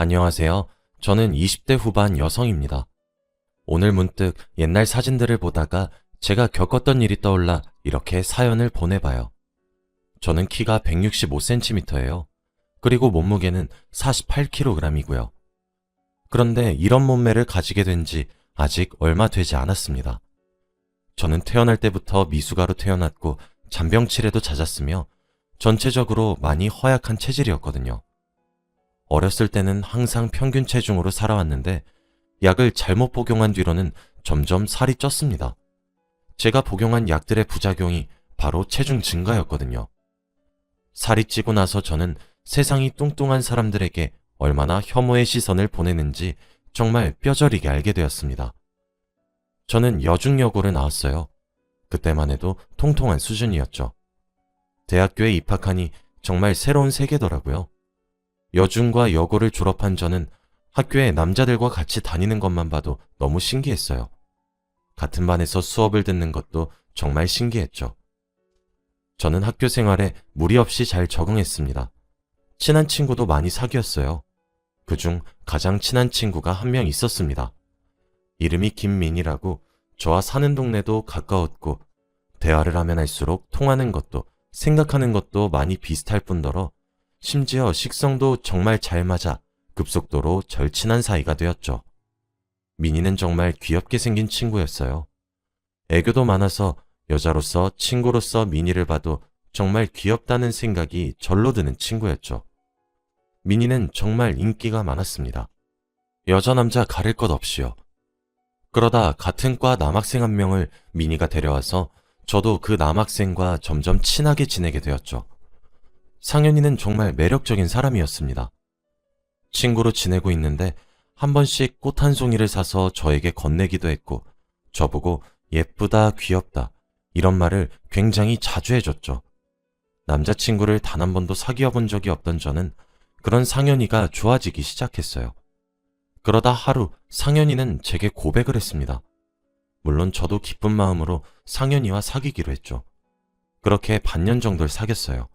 안녕하세요. 저는 20대 후반 여성입니다. 오늘 문득 옛날 사진들을 보다가 제가 겪었던 일이 떠올라 이렇게 사연을 보내봐요. 저는 키가 165cm예요. 그리고 몸무게는 48kg이고요. 그런데 이런 몸매를 가지게 된 지 아직 얼마 되지 않았습니다. 저는 태어날 때부터 미숙아로 태어났고 잔병치레도 잦았으며 전체적으로 많이 허약한 체질이었거든요. 어렸을 때는 항상 평균 체중으로 살아왔는데 약을 잘못 복용한 뒤로는 점점 살이 쪘습니다. 제가 복용한 약들의 부작용이 바로 체중 증가였거든요. 살이 찌고 나서 저는 세상이 뚱뚱한 사람들에게 얼마나 혐오의 시선을 보내는지 정말 뼈저리게 알게 되었습니다. 저는 여중여고를 나왔어요. 그때만 해도 통통한 수준이었죠. 대학교에 입학하니 정말 새로운 세계더라고요. 여중과 여고를 졸업한 저는 학교에 남자들과 같이 다니는 것만 봐도 너무 신기했어요. 같은 반에서 수업을 듣는 것도 정말 신기했죠. 저는 학교 생활에 무리 없이 잘 적응했습니다. 친한 친구도 많이 사귀었어요. 그중 가장 친한 친구가 한 명 있었습니다. 이름이 김민이라고 저와 사는 동네도 가까웠고 대화를 하면 할수록 통하는 것도 생각하는 것도 많이 비슷할 뿐더러 심지어 식성도 정말 잘 맞아 급속도로 절친한 사이가 되었죠. 민희는 정말 귀엽게 생긴 친구였어요. 애교도 많아서 여자로서 친구로서 민희를 봐도 정말 귀엽다는 생각이 절로 드는 친구였죠. 민희는 정말 인기가 많았습니다. 여자 남자 가릴 것 없이요. 그러다 같은 과 남학생 한 명을 민희가 데려와서 저도 그 남학생과 점점 친하게 지내게 되었죠. 상현이는 정말 매력적인 사람이었습니다. 친구로 지내고 있는데 한 번씩 꽃 한 송이를 사서 저에게 건네기도 했고 저보고 예쁘다, 귀엽다 이런 말을 굉장히 자주 해줬죠. 남자친구를 단 한 번도 사귀어 본 적이 없던 저는 그런 상현이가 좋아지기 시작했어요. 그러다 하루 상현이는 제게 고백을 했습니다. 물론 저도 기쁜 마음으로 상현이와 사귀기로 했죠. 그렇게 반년 정도를 사귀었어요.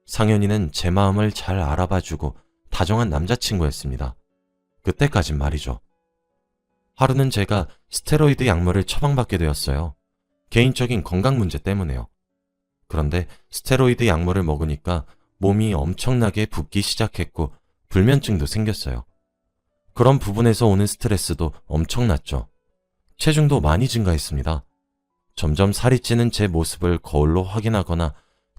상현이는 제 마음을 잘 알아봐주고 다정한 남자친구였습니다. 그때까진 말이죠. 하루는 제가 스테로이드 약물을 처방받게 되었어요. 개인적인 건강 문제 때문에요. 그런데 스테로이드 약물을 먹으니까 몸이 엄청나게 붓기 시작했고 불면증도 생겼어요. 그런 부분에서 오는 스트레스도 엄청났죠. 체중도 많이 증가했습니다. 점점 살이 찌는 제 모습을 거울로 확인하거나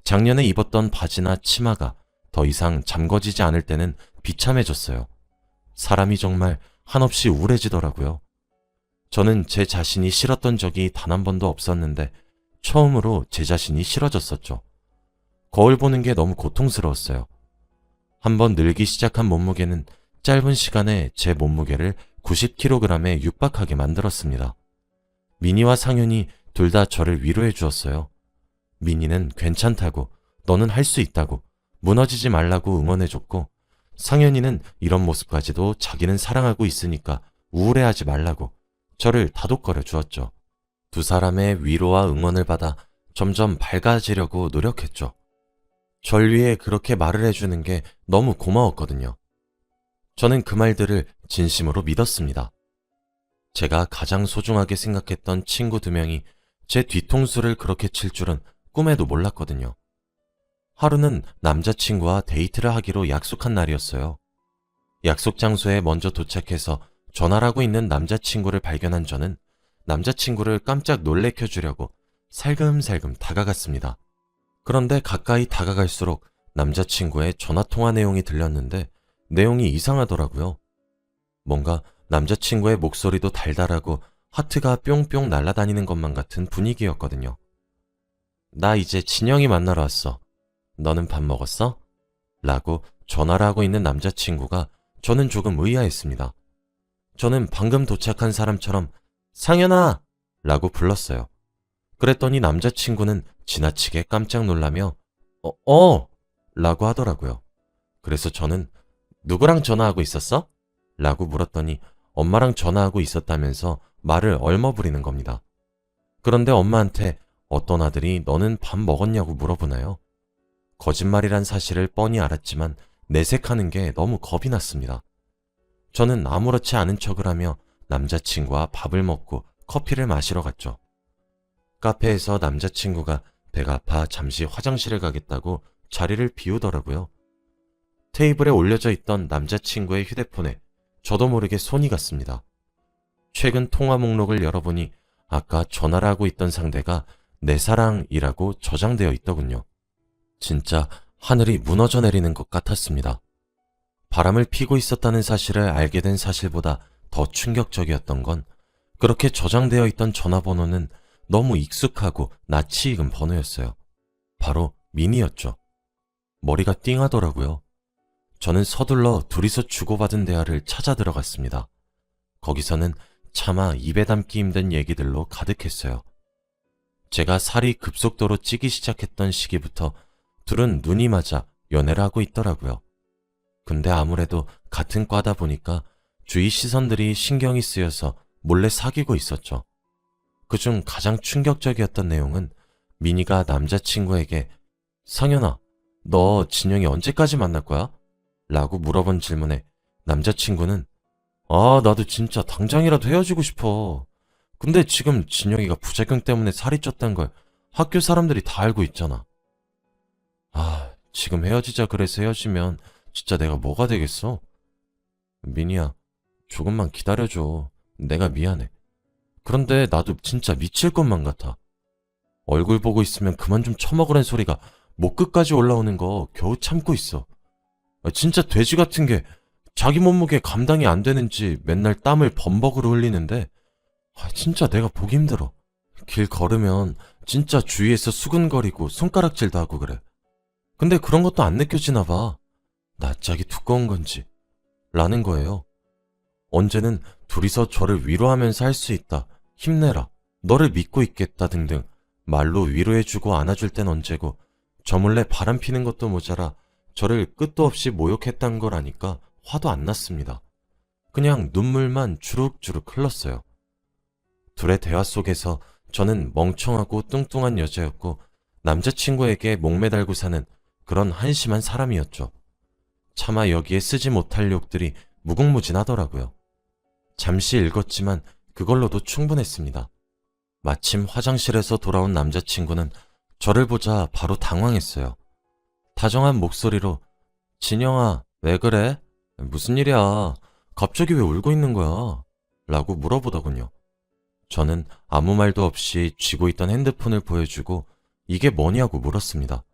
작년에 입었던 바지나 치마가 더 이상 잠궈지지 않을 때는 비참해졌어요. 사람이 정말 한없이 우울해지더라고요. 저는 제 자신이 싫었던 적이 단 한 번도 없었는데 처음으로 제 자신이 싫어졌었죠. 거울 보는 게 너무 고통스러웠어요. 한번 늘기 시작한 몸무게는 짧은 시간에 제 몸무게를 90kg에 육박하게 만들었습니다. 민희와 상현이 둘 다 저를 위로해 주었어요. 민희는 괜찮다고, 너는 할 수 있다고, 무너지지 말라고 응원해줬고 상현이는 이런 모습까지도 자기는 사랑하고 있으니까 우울해하지 말라고 저를 다독거려 주었죠. 두 사람의 위로와 응원을 받아 점점 밝아지려고 노력했죠. 절 위해 그렇게 말을 해주는 게 너무 고마웠거든요. 저는 그 말들을 진심으로 믿었습니다. 제가 가장 소중하게 생각했던 친구 두 명이 제 뒤통수를 그렇게 칠 줄은 꿈에도 몰랐거든요. 하루는 남자친구와 데이트를 하기로 약속한 날이었어요. 약속 장소에 먼저 도착해서 전화를 하고 있는 남자친구를 발견한 저는 남자친구를 깜짝 놀래켜 주려고 살금살금 다가갔습니다. 그런데 가까이 다가갈수록 남자친구의 전화통화 내용이 들렸는데 내용이 이상하더라고요. 뭔가 남자친구의 목소리도 달달하고 하트가 뿅뿅 날아다니는 것만 같은 분위기였거든요. 나 이제 진영이 만나러 왔어. 너는 밥 먹었어? 라고 전화를 하고 있는 남자친구가 저는 조금 의아했습니다. 저는 방금 도착한 사람처럼 상현아! 라고 불렀어요. 그랬더니 남자친구는 지나치게 깜짝 놀라며 라고 하더라고요. 그래서 저는 누구랑 전화하고 있었어? 라고 물었더니 엄마랑 전화하고 있었다면서 말을 얼머부리는 겁니다. 그런데 엄마한테 어떤 아들이 너는 밥 먹었냐고 물어보나요? 거짓말이란 사실을 뻔히 알았지만 내색하는 게 너무 겁이 났습니다. 저는 아무렇지 않은 척을 하며 남자친구와 밥을 먹고 커피를 마시러 갔죠. 카페에서 남자친구가 배가 아파 잠시 화장실을 가겠다고 자리를 비우더라고요. 테이블에 올려져 있던 남자친구의 휴대폰에 저도 모르게 손이 갔습니다. 최근 통화 목록을 열어보니 아까 전화를 하고 있던 상대가 내 사랑이라고 저장되어 있더군요. 진짜 하늘이 무너져 내리는 것 같았습니다. 바람을 피고 있었다는 사실을 알게 된 사실보다 더 충격적이었던 건 그렇게 저장되어 있던 전화번호는 너무 익숙하고 낯이 익은 번호였어요. 바로 미니였죠. 머리가 띵하더라고요. 저는 서둘러 둘이서 주고받은 대화를 찾아 들어갔습니다. 거기서는 차마 입에 담기 힘든 얘기들로 가득했어요. 제가 살이 급속도로 찌기 시작했던 시기부터 둘은 눈이 맞아 연애를 하고 있더라고요. 근데 아무래도 같은 과다 보니까 주위 시선들이 신경이 쓰여서 몰래 사귀고 있었죠. 그중 가장 충격적이었던 내용은 미니가 남자친구에게 상현아, 너 진영이 언제까지 만날 거야? 라고 물어본 질문에 남자친구는 나도 진짜 당장이라도 헤어지고 싶어. 근데 지금 진영이가 부작용 때문에 살이 쪘단 걸 학교 사람들이 다 알고 있잖아. 지금 헤어지자 그래서 헤어지면 진짜 내가 뭐가 되겠어? 미니야, 조금만 기다려줘. 내가 미안해. 그런데 나도 진짜 미칠 것만 같아. 얼굴 보고 있으면 그만 좀 처먹으란 소리가 목 끝까지 올라오는 거 겨우 참고 있어. 진짜 돼지 같은 게 자기 몸무게 감당이 안 되는지 맨날 땀을 범벅으로 흘리는데 진짜 내가 보기 힘들어. 길 걸으면 진짜 주위에서 수근거리고 손가락질도 하고 그래. 근데 그런 것도 안 느껴지나 봐. 낯짝이 두꺼운 건지. 라는 거예요. 언제는 둘이서 저를 위로하면서 할 수 있다. 힘내라. 너를 믿고 있겠다 등등 말로 위로해주고 안아줄 땐 언제고 저 몰래 바람 피는 것도 모자라 저를 끝도 없이 모욕했단 걸 아니까 화도 안 났습니다. 그냥 눈물만 주룩주룩 흘렀어요. 둘의 대화 속에서 저는 멍청하고 뚱뚱한 여자였고 남자친구에게 목매달고 사는 그런 한심한 사람이었죠. 차마 여기에 쓰지 못할 욕들이 무궁무진하더라고요. 잠시 읽었지만 그걸로도 충분했습니다. 마침 화장실에서 돌아온 남자친구는 저를 보자 바로 당황했어요. 다정한 목소리로 진영아, 왜 그래? 무슨 일이야? 갑자기 왜 울고 있는 거야? 라고 물어보더군요. 저는 아무 말도 없이 쥐고 있던 핸드폰을 보여주고 이게 뭐냐고 물었습니다.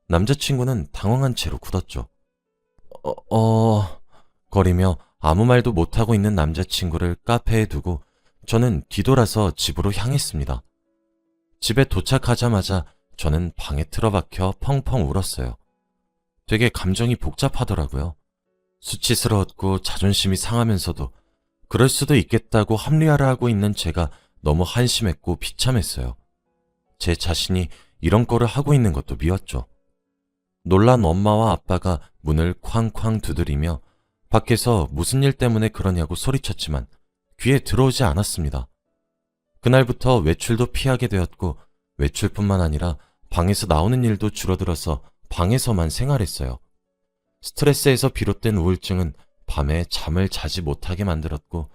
남자친구는 당황한 채로 굳었죠. 거리며 아무 말도 못하고 있는 남자친구를 카페에 두고 저는 뒤돌아서 집으로 향했습니다. 집에 도착하자마자 저는 방에 틀어박혀 펑펑 울었어요. 되게 감정이 복잡하더라고요. 수치스러웠고 자존심이 상하면서도 그럴 수도 있겠다고 합리화를 하고 있는 제가 너무 한심했고 비참했어요. 제 자신이 이런 거를 하고 있는 것도 미웠죠. 놀란 엄마와 아빠가 문을 쾅쾅 두드리며 밖에서 무슨 일 때문에 그러냐고 소리쳤지만 귀에 들어오지 않았습니다. 그날부터 외출도 피하게 되었고 외출뿐만 아니라 방에서 나오는 일도 줄어들어서 방에서만 생활했어요. 스트레스에서 비롯된 우울증은 밤에 잠을 자지 못하게 만들었고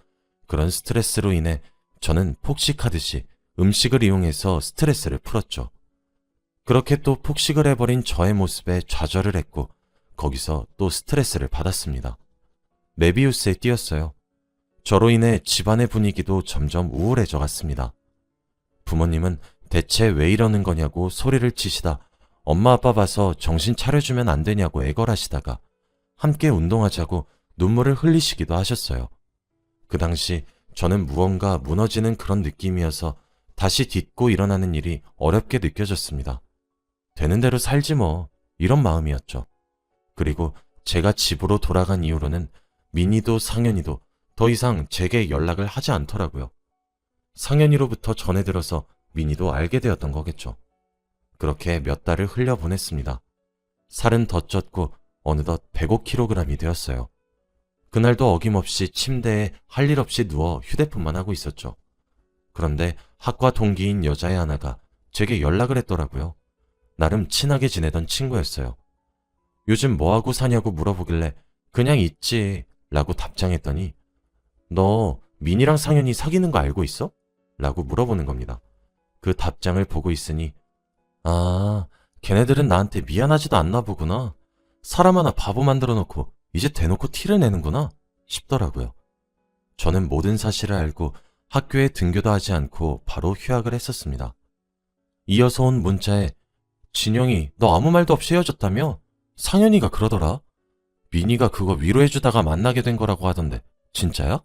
그런 스트레스로 인해 저는 폭식하듯이 음식을 이용해서 스트레스를 풀었죠. 그렇게 또 폭식을 해버린 저의 모습에 좌절을 했고 거기서 또 스트레스를 받았습니다. 메비우스에 띄었어요. 저로 인해 집안의 분위기도 점점 우울해져 갔습니다. 부모님은 대체 왜 이러는 거냐고 소리를 치시다 엄마 아빠 봐서 정신 차려주면 안 되냐고 애걸하시다가 함께 운동하자고 눈물을 흘리시기도 하셨어요. 그 당시 저는 무언가 무너지는 그런 느낌이어서 다시 딛고 일어나는 일이 어렵게 느껴졌습니다. 되는 대로 살지 뭐 이런 마음이었죠. 그리고 제가 집으로 돌아간 이후로는 미니도 상현이도 더 이상 제게 연락을 하지 않더라고요. 상현이로부터 전해 들어서 미니도 알게 되었던 거겠죠. 그렇게 몇 달을 흘려보냈습니다. 살은 더 쪘고 어느덧 105kg이 되었어요. 그날도 어김없이 침대에 할 일 없이 누워 휴대폰만 하고 있었죠. 그런데 학과 동기인 여자애 하나가 제게 연락을 했더라고요. 나름 친하게 지내던 친구였어요. 요즘 뭐하고 사냐고 물어보길래 그냥 있지 라고 답장했더니 너 민이랑 상현이 사귀는 거 알고 있어? 라고 물어보는 겁니다. 그 답장을 보고 있으니 아, 걔네들은 나한테 미안하지도 않나 보구나. 사람 하나 바보 만들어 놓고 이제 대놓고 티를 내는구나 싶더라고요. 저는 모든 사실을 알고 학교에 등교도 하지 않고 바로 휴학을 했었습니다. 이어서 온 문자에 진영이 너 아무 말도 없이 헤어졌다며? 상현이가 그러더라. 민이가 그거 위로해주다가 만나게 된 거라고 하던데 진짜야?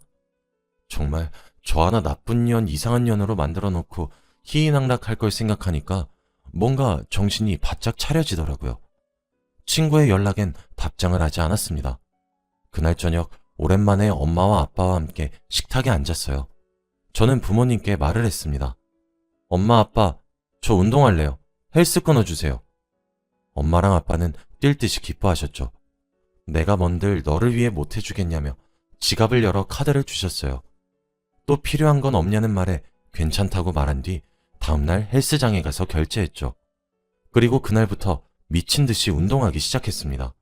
정말 저 하나 나쁜 년 이상한 년으로 만들어 놓고 희희낙락할 걸 생각하니까 뭔가 정신이 바짝 차려지더라고요. 친구의 연락엔 답장을 하지 않았습니다. 그날 저녁 오랜만에 엄마와 아빠와 함께 식탁에 앉았어요. 저는 부모님께 말을 했습니다. 엄마, 아빠, 저 운동할래요. 헬스 끊어주세요. 엄마랑 아빠는 뛸 듯이 기뻐하셨죠. 내가 뭔들 너를 위해 못해주겠냐며 지갑을 열어 카드를 주셨어요. 또 필요한 건 없냐는 말에 괜찮다고 말한 뒤 다음날 헬스장에 가서 결제했죠. 그리고 그날부터 미친 듯이 운동하기 시작했습니다.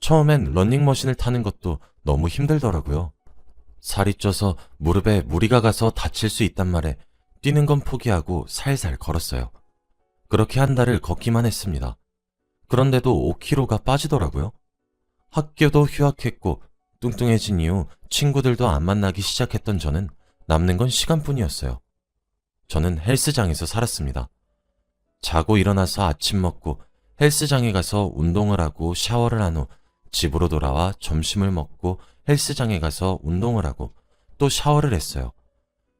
처음엔 러닝머신을 타는 것도 너무 힘들더라고요. 살이 쪄서 무릎에 무리가 가서 다칠 수 있단 말에 뛰는 건 포기하고 살살 걸었어요. 그렇게 한 달을 걷기만 했습니다. 그런데도 5kg가 빠지더라고요. 학교도 휴학했고 뚱뚱해진 이후 친구들도 안 만나기 시작했던 저는 남는 건 시간뿐이었어요. 저는 헬스장에서 살았습니다. 자고 일어나서 아침 먹고 헬스장에 가서 운동을 하고 샤워를 한 후 집으로 돌아와 점심을 먹고 헬스장에 가서 운동을 하고 또 샤워를 했어요.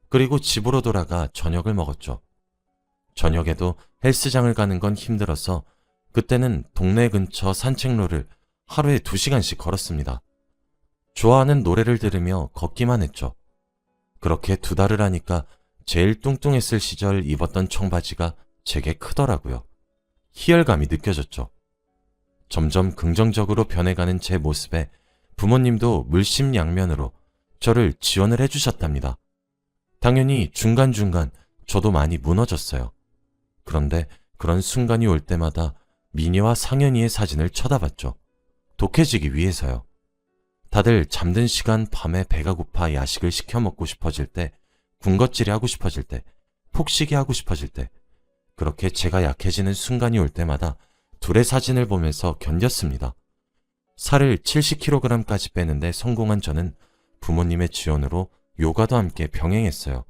그리고 집으로 돌아가 저녁을 먹었죠. 저녁에도 헬스장을 가는 건 힘들어서 그때는 동네 근처 산책로를 하루에 2시간씩 걸었습니다. 좋아하는 노래를 들으며 걷기만 했죠. 그렇게 2달을 하니까 제일 뚱뚱했을 시절 입었던 청바지가 제게 크더라고요. 희열감이 느껴졌죠. 점점 긍정적으로 변해가는 제 모습에 부모님도 물심양면으로 저를 지원을 해주셨답니다. 당연히 중간중간 저도 많이 무너졌어요. 그런데 그런 순간이 올 때마다 미니와 상현이의 사진을 쳐다봤죠. 독해지기 위해서요. 다들 잠든 시간 밤에 배가 고파 야식을 시켜 먹고 싶어질 때, 군것질이 하고 싶어질 때, 폭식이 하고 싶어질 때, 그렇게 제가 약해지는 순간이 올 때마다 둘의 사진을 보면서 견뎠습니다. 살을 70kg까지 빼는데 성공한 저는 부모님의 지원으로 요가도 함께 병행했어요.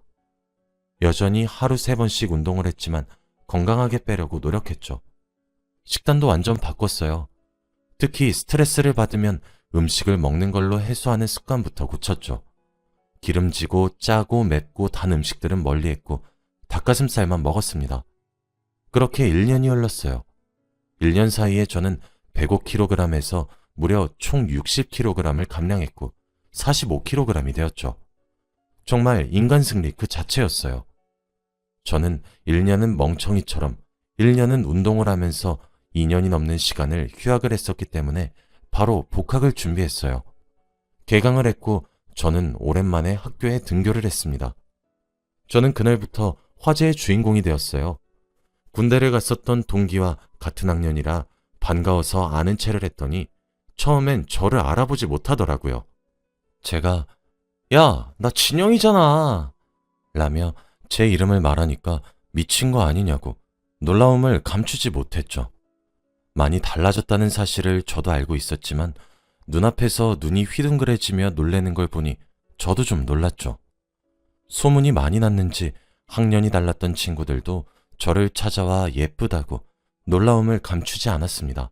여전히 하루 3번씩 운동을 했지만 건강하게 빼려고 노력했죠. 식단도 완전 바꿨어요. 특히 스트레스를 받으면 음식을 먹는 걸로 해소하는 습관부터 고쳤죠. 기름지고 짜고 맵고 단 음식들은 멀리했고 닭가슴살만 먹었습니다. 그렇게 1년이 흘렀어요. 1년 사이에 저는 105kg에서 무려 총 60kg을 감량했고 45kg이 되었죠. 정말 인간 승리 그 자체였어요. 저는 1년은 멍청이처럼 1년은 운동을 하면서 2년이 넘는 시간을 휴학을 했었기 때문에 바로 복학을 준비했어요. 개강을 했고 저는 오랜만에 학교에 등교를 했습니다. 저는 그날부터 화제의 주인공이 되었어요. 군대를 갔었던 동기와 같은 학년이라 반가워서 아는 체를 했더니 처음엔 저를 알아보지 못하더라고요. 제가 야, 나 진영이잖아 라며 제 이름을 말하니까 미친 거 아니냐고 놀라움을 감추지 못했죠. 많이 달라졌다는 사실을 저도 알고 있었지만 눈앞에서 눈이 휘둥그레지며 놀래는 걸 보니 저도 좀 놀랐죠. 소문이 많이 났는지 학년이 달랐던 친구들도 저를 찾아와 예쁘다고 놀라움을 감추지 않았습니다.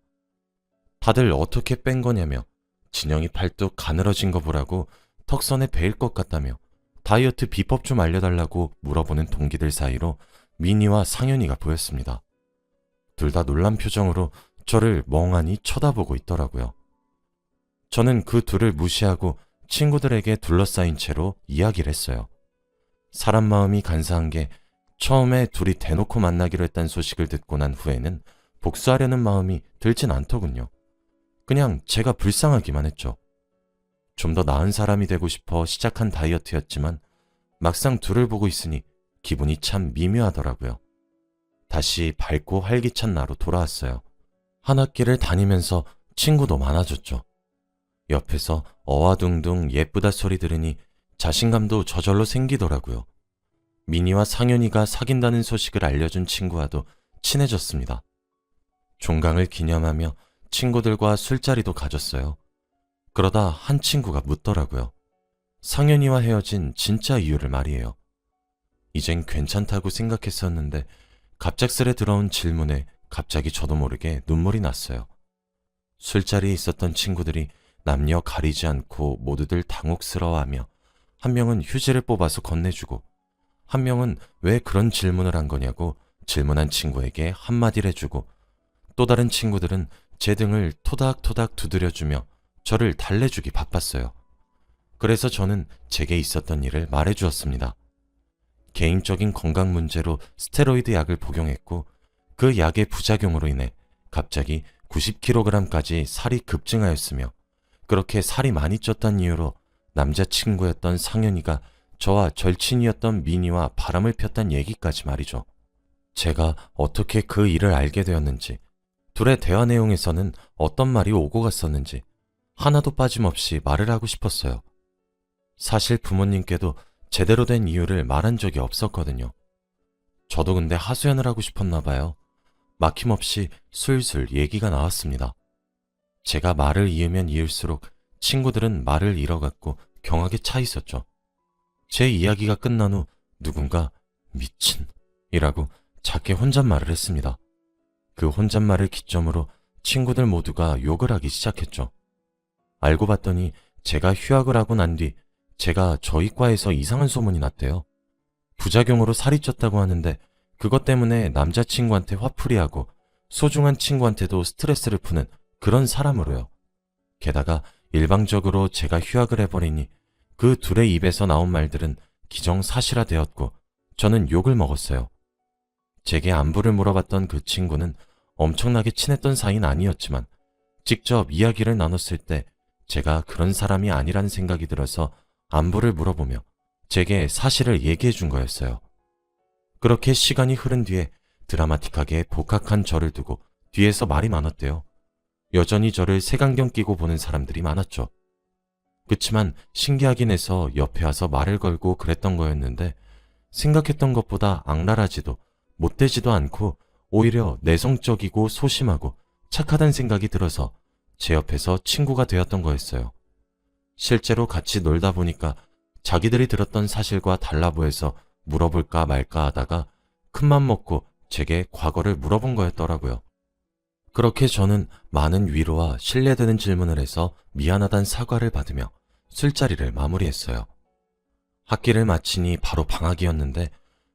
다들 어떻게 뺀 거냐며 진영이 팔뚝 가늘어진 거 보라고 턱선에 베일 것 같다며 다이어트 비법 좀 알려달라고 물어보는 동기들 사이로 미니와 상현이가 보였습니다. 둘 다 놀란 표정으로 저를 멍하니 쳐다보고 있더라고요. 저는 그 둘을 무시하고 친구들에게 둘러싸인 채로 이야기를 했어요. 사람 마음이 간사한 게 처음에 둘이 대놓고 만나기로 했다는 소식을 듣고 난 후에는 복수하려는 마음이 들진 않더군요. 그냥 제가 불쌍하기만 했죠. 좀 더 나은 사람이 되고 싶어 시작한 다이어트였지만 막상 둘을 보고 있으니 기분이 참 미묘하더라고요. 다시 밝고 활기찬 나로 돌아왔어요. 한 학기를 다니면서 친구도 많아졌죠. 옆에서 어와둥둥 예쁘다 소리 들으니 자신감도 저절로 생기더라고요. 미니와 상현이가 사귄다는 소식을 알려준 친구와도 친해졌습니다. 종강을 기념하며 친구들과 술자리도 가졌어요. 그러다 한 친구가 묻더라고요. 상현이와 헤어진 진짜 이유를 말이에요. 이젠 괜찮다고 생각했었는데 갑작스레 들어온 질문에 갑자기 저도 모르게 눈물이 났어요. 술자리에 있었던 친구들이 남녀 가리지 않고 모두들 당혹스러워하며 한 명은 휴지를 뽑아서 건네주고 한 명은 왜 그런 질문을 한 거냐고 질문한 친구에게 한마디를 해주고 또 다른 친구들은 제 등을 토닥토닥 두드려주며 저를 달래주기 바빴어요. 그래서 저는 제게 있었던 일을 말해주었습니다. 개인적인 건강 문제로 스테로이드 약을 복용했고 그 약의 부작용으로 인해 갑자기 90kg까지 살이 급증하였으며 그렇게 살이 많이 쪘다는 이유로 남자친구였던 상현이가 저와 절친이었던 미니와 바람을 폈단 얘기까지 말이죠. 제가 어떻게 그 일을 알게 되었는지, 둘의 대화 내용에서는 어떤 말이 오고 갔었는지 하나도 빠짐없이 말을 하고 싶었어요. 사실 부모님께도 제대로 된 이유를 말한 적이 없었거든요. 저도 근데 하소연을 하고 싶었나 봐요. 막힘없이 술술 얘기가 나왔습니다. 제가 말을 이으면 이을수록 친구들은 말을 잃어갔고 경악에 차 있었죠. 제 이야기가 끝난 후 누군가 미친이라고 작게 혼잣말을 했습니다. 그 혼잣말을 기점으로 친구들 모두가 욕을 하기 시작했죠. 알고 봤더니 제가 휴학을 하고 난 뒤 제가 저희 과에서 이상한 소문이 났대요. 부작용으로 살이 쪘다고 하는데 그것 때문에 남자친구한테 화풀이하고 소중한 친구한테도 스트레스를 푸는 그런 사람으로요. 게다가 일방적으로 제가 휴학을 해버리니 그 둘의 입에서 나온 말들은 기정사실화되었고 저는 욕을 먹었어요. 제게 안부를 물어봤던 그 친구는 엄청나게 친했던 사이는 아니었지만 직접 이야기를 나눴을 때 제가 그런 사람이 아니라는 생각이 들어서 안부를 물어보며 제게 사실을 얘기해 준 거였어요. 그렇게 시간이 흐른 뒤에 드라마틱하게 복학한 저를 두고 뒤에서 말이 많았대요. 여전히 저를 색안경 끼고 보는 사람들이 많았죠. 그치만 신기하긴 해서 옆에 와서 말을 걸고 그랬던 거였는데 생각했던 것보다 악랄하지도 못되지도 않고 오히려 내성적이고 소심하고 착하다는 생각이 들어서 제 옆에서 친구가 되었던 거였어요. 실제로 같이 놀다 보니까 자기들이 들었던 사실과 달라 보여서 물어볼까 말까 하다가 큰맘 먹고 제게 과거를 물어본 거였더라고요. 그렇게 저는 많은 위로와 신뢰되는 질문을 해서 미안하단 사과를 받으며 술자리를 마무리했어요. 학기를 마치니 바로 방학이었는데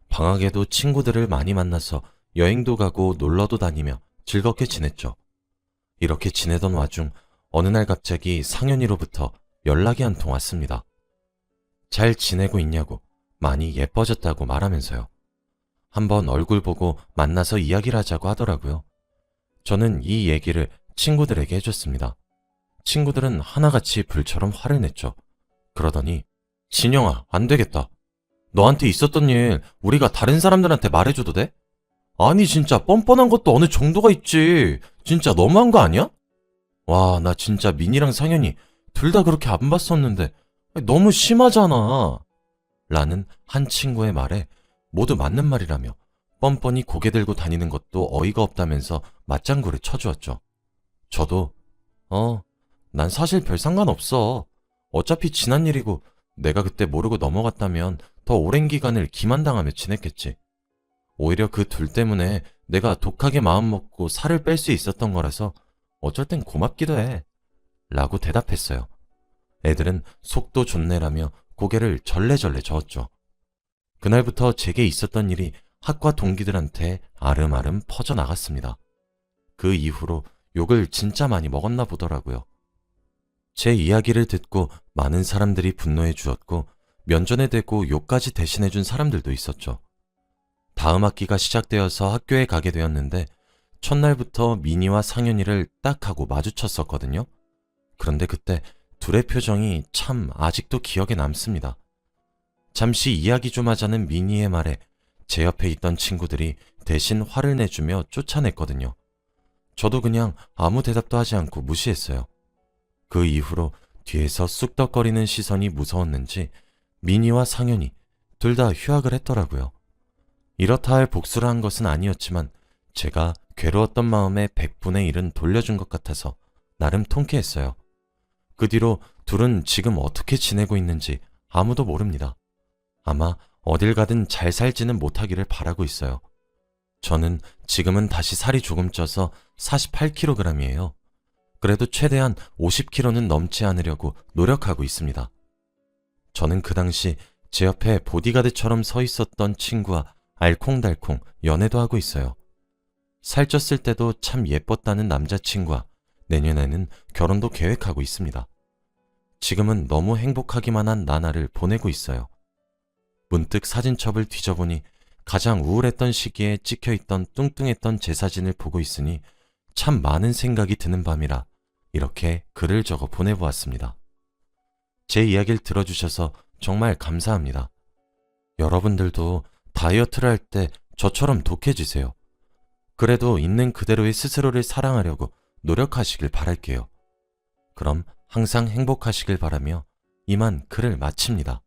방학에도 친구들을 많이 만나서 여행도 가고 놀러도 다니며 즐겁게 지냈죠. 이렇게 지내던 와중 어느 날 갑자기 상현이로부터 연락이 한 통 왔습니다. 잘 지내고 있냐고, 많이 예뻐졌다고 말하면서요. 한번 얼굴 보고 만나서 이야기를 하자고 하더라고요. 저는 이 얘기를 친구들에게 해줬습니다. 친구들은 하나같이 불처럼 화를 냈죠. 그러더니 진영아, 안 되겠다. 너한테 있었던 일 우리가 다른 사람들한테 말해줘도 돼? 아니 진짜 뻔뻔한 것도 어느 정도가 있지. 진짜 너무한 거 아니야? 와, 나 진짜 민이랑 상현이 둘 다 그렇게 안 봤었는데 너무 심하잖아. 라는 한 친구의 말에 모두 맞는 말이라며 뻔뻔히 고개 들고 다니는 것도 어이가 없다면서 맞장구를 쳐주었죠. 저도 난 사실 별 상관없어. 어차피 지난 일이고 내가 그때 모르고 넘어갔다면 더 오랜 기간을 기만당하며 지냈겠지. 오히려 그 둘 때문에 내가 독하게 마음먹고 살을 뺄 수 있었던 거라서 어쩔 땐 고맙기도 해. 라고 대답했어요. 애들은 속도 좋네라며 고개를 절레절레 저었죠. 그날부터 제게 있었던 일이 학과 동기들한테 아름아름 퍼져나갔습니다. 그 이후로 욕을 진짜 많이 먹었나 보더라고요. 제 이야기를 듣고 많은 사람들이 분노해 주었고 면전에 대고 욕까지 대신해 준 사람들도 있었죠. 다음 학기가 시작되어서 학교에 가게 되었는데 첫날부터 미니와 상현이를 딱 하고 마주쳤었거든요. 그런데 그때 둘의 표정이 참 아직도 기억에 남습니다. 잠시 이야기 좀 하자는 미니의 말에 제 옆에 있던 친구들이 대신 화를 내주며 쫓아냈거든요. 저도 그냥 아무 대답도 하지 않고 무시했어요. 그 이후로 뒤에서 쑥덕거리는 시선이 무서웠는지 민희와 상현이 둘 다 휴학을 했더라고요. 이렇다 할 복수를 한 것은 아니었지만 제가 괴로웠던 마음의 100분의 1은 돌려준 것 같아서 나름 통쾌했어요. 그 뒤로 둘은 지금 어떻게 지내고 있는지 아무도 모릅니다. 아마 어딜 가든 잘 살지는 못하기를 바라고 있어요. 저는 지금은 다시 살이 조금 쪄서 48kg이에요. 그래도 최대한 50kg는 넘지 않으려고 노력하고 있습니다. 저는 그 당시 제 옆에 보디가드처럼 서 있었던 친구와 알콩달콩 연애도 하고 있어요. 살쪘을 때도 참 예뻤다는 남자친구와 내년에는 결혼도 계획하고 있습니다. 지금은 너무 행복하기만 한 나날을 보내고 있어요. 문득 사진첩을 뒤져보니 가장 우울했던 시기에 찍혀있던 뚱뚱했던 제 사진을 보고 있으니 참 많은 생각이 드는 밤이라 이렇게 글을 적어 보내보았습니다. 제 이야기를 들어주셔서 정말 감사합니다. 여러분들도 다이어트를 할 때 저처럼 독해지세요. 그래도 있는 그대로의 스스로를 사랑하려고 노력하시길 바랄게요. 그럼 항상 행복하시길 바라며 이만 글을 마칩니다.